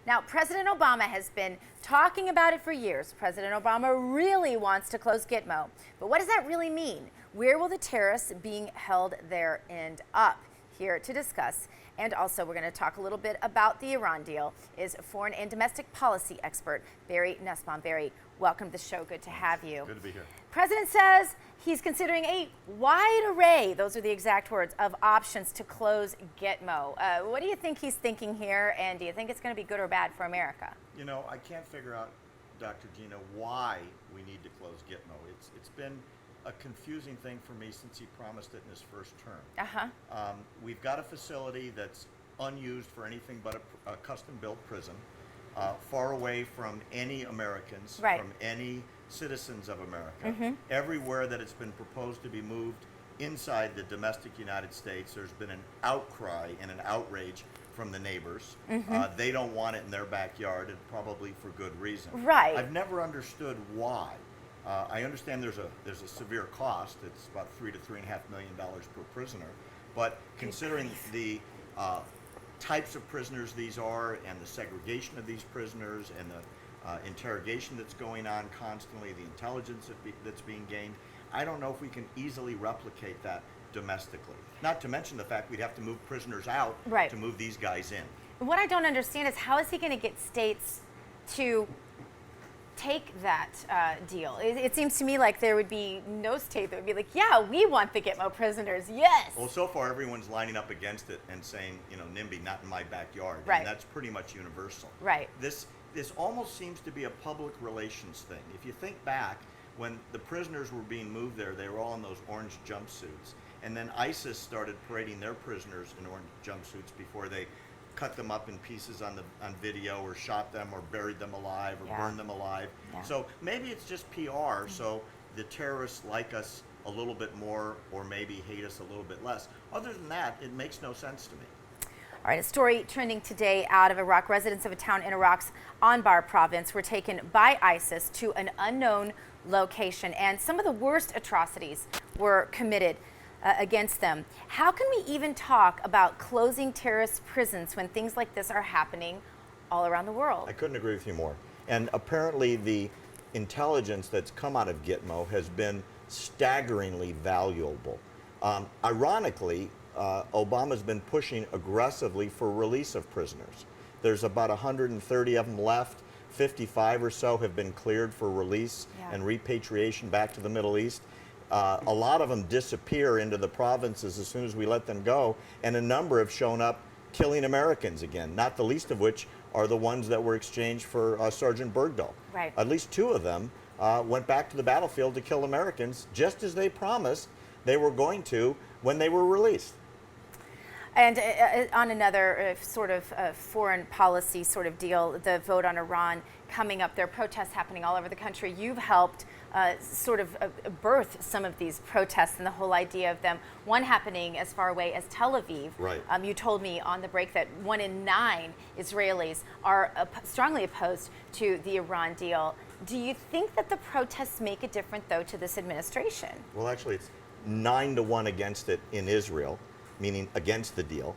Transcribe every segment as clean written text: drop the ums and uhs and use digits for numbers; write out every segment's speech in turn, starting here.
Now, President Obama has been talking about it for years. President Obama really wants to close Gitmo. But what does that really mean? Where will the terrorists being held there end up? Here to discuss, and also we're going to talk a little bit about the Iran deal, is foreign and domestic policy expert Barry Nussbaum. Barry, welcome to the show. Good to have you. Good to be here. President says he's considering a wide array, those are the exact words, of options to close Gitmo. What do you think he's thinking here, and do you think it's going to be good or bad for America? You know, I can't figure out, Dr. Gina, why we need to close Gitmo. It's been a confusing thing for me since he promised it in his first term. We've got a facility that's unused for anything but a custom-built prison, far away from any Americans, from any citizens of America. Everywhere that it's been proposed to be moved inside the domestic United States, there's been an outcry and an outrage from the neighbors. They don't want it in their backyard, and probably for good reason. I've never understood why. I understand there's a severe cost. It's about $3 to $3.5 million per prisoner. But considering the types of prisoners these are, and the segregation of these prisoners, and the interrogation that's going on constantly, the intelligence that's being gained, I don't know if we can easily replicate that domestically. Not to mention the fact we'd have to move prisoners out to move these guys in. What I don't understand is, how is he going to get states to take that deal? It seems to me like there would be no state that would be like, yeah, we want the Gitmo prisoners, yes. Well, so far everyone's lining up against it and saying, you know, NIMBY, not in my backyard. And that's pretty much universal. This almost seems to be a public relations thing. If you think back, when the prisoners were being moved there, they were all in those orange jumpsuits. And then ISIS started parading their prisoners in orange jumpsuits before they cut them up in pieces on video, or shot them, or buried them alive, or burned them alive. So maybe it's just PR, so the terrorists like us a little bit more, or maybe hate us a little bit less. Other than that, it makes no sense to me. All right, a story trending today out of Iraq. Residents of a town in Iraq's Anbar province were taken by ISIS to an unknown location, and some of the worst atrocities were committed against them. How can we even talk about closing terrorist prisons when things like this are happening all around the world? I couldn't agree with you more. And apparently the intelligence that's come out of Gitmo has been staggeringly valuable. Ironically, Obama's been pushing aggressively for release of prisoners. There's about 130 of them left. 55 or so have been cleared for release and repatriation back to the Middle East. A lot of them disappear into the provinces as soon as we let them go, and a number have shown up killing Americans again, not the least of which are the ones that were exchanged for Sergeant Bergdahl. At least 2 of them went back to the battlefield to kill Americans, just as they promised they were going to when they were released. And on another sort of foreign policy sort of deal, the vote on Iran coming up, there are protests happening all over the country. You've helped sort of birth some of these protests and the whole idea of them, one happening as far away as Tel Aviv. You told me on the break that 1 in 9 Israelis are strongly opposed to the Iran deal. Do you think that the protests make a difference, though, to this administration? Well, actually, it's 9 to 1 against it in Israel, meaning against the deal.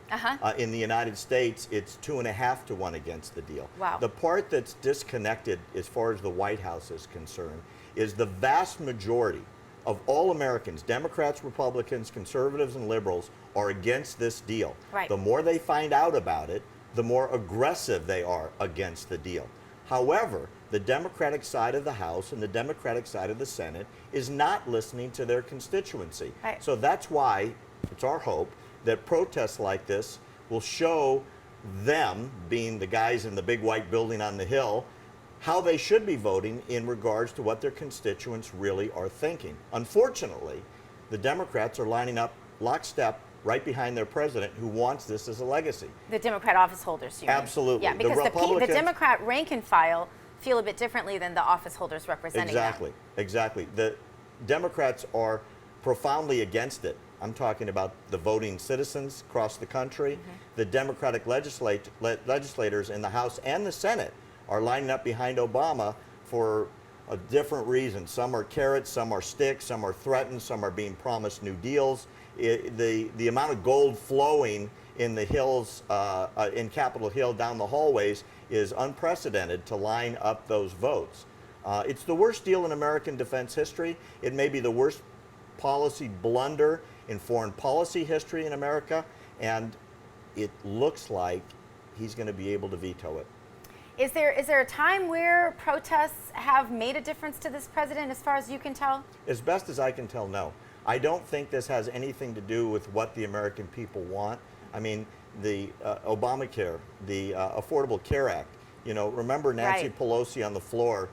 In the United States, it's 2.5 to 1 against the deal. The part that's disconnected as far as the White House is concerned is the vast majority of all Americans, Democrats, Republicans, conservatives, and liberals, are against this deal. The more they find out about it, the more aggressive they are against the deal. However, the Democratic side of the House and the Democratic side of the Senate is not listening to their constituency. So that's why it's our hope that protests like this will show them, being the guys in the big white building on the Hill, how they should be voting in regards to what their constituents really are thinking. Unfortunately, the Democrats are lining up lockstep right behind their president, who wants this as a legacy. The Democrat office holders, you mean? Absolutely. Yeah, because the Democrat rank and file feel a bit differently than the office holders representing them. Exactly. The Democrats are profoundly against it. I'm talking about the voting citizens across the country. The Democratic legislators in the House and the Senate are lining up behind Obama for a different reason. Some are carrots, some are sticks, some are threatened, some are being promised new deals. The amount of gold flowing in the hills, in Capitol Hill down the hallways, is unprecedented to line up those votes. It's the worst deal in American defense history. It may be the worst policy blunder in foreign policy history in America, and it looks like he's going to be able to veto it. Is there a time where protests have made a difference to this president, as far as you can tell? As best as I can tell, no. I don't think this has anything to do with what the American people want. I mean, the Obamacare, the Affordable Care Act, you know, remember Nancy Pelosi on the floor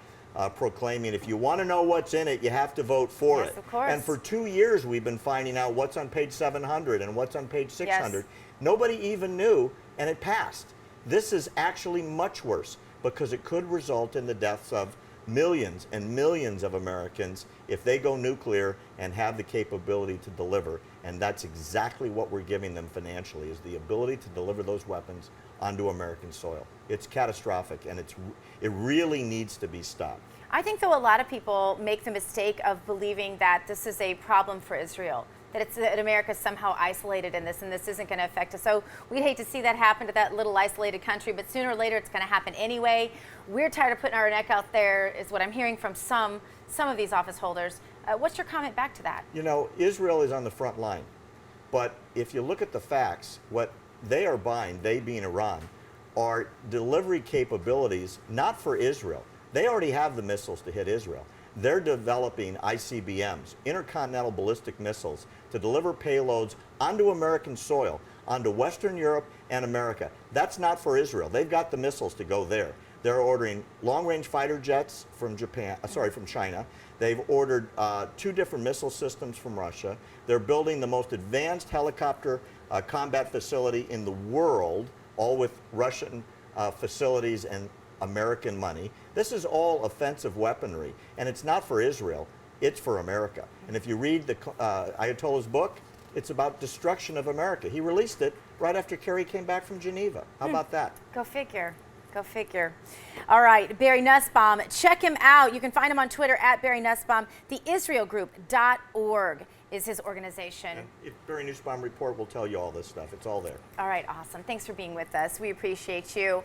proclaiming, if you want to know what's in it, you have to vote for it. Of course. And for 2 years, we've been finding out what's on page 700 and what's on page 600. Yes. Nobody even knew, and it passed. This is actually much worse because it could result in the deaths of millions and millions of Americans if they go nuclear and have the capability to deliver. And that's exactly what we're giving them financially, is the ability to deliver those weapons onto American soil. It's catastrophic, and it really needs to be stopped. I think, though, a lot of people make the mistake of believing that this is a problem for Israel, that America's somehow isolated in this, and this isn't going to affect us. So we'd hate to see that happen to that little isolated country, but sooner or later it's going to happen anyway. We're tired of putting our neck out there, is what I'm hearing from some of these office holders. What's your comment back to that? You know, Israel is on the front line, but if you look at the facts, what they are buying, they being Iran, are delivery capabilities not for Israel. They already have the missiles to hit Israel. They're developing ICBMs, intercontinental ballistic missiles, to deliver payloads onto American soil, onto Western Europe and America. That's not for Israel. They've got the missiles to go there. They're ordering long-range fighter jets from from China. They've ordered 2 different missile systems from Russia. They're building the most advanced helicopter combat facility in the world, all with Russian facilities and American money. This is all offensive weaponry, and it's not for Israel, it's for America. And if you read the Ayatollah's book, it's about destruction of America. He released it right after Kerry came back from Geneva. How about that? Go figure. Go figure. All right, Barry Nussbaum, check him out. You can find him on Twitter at Barry Nussbaum. TheIsraelGroup.org is his organization. And if Barry Nussbaum Report will tell you all this stuff. It's all there. All right, awesome. Thanks for being with us. We appreciate you.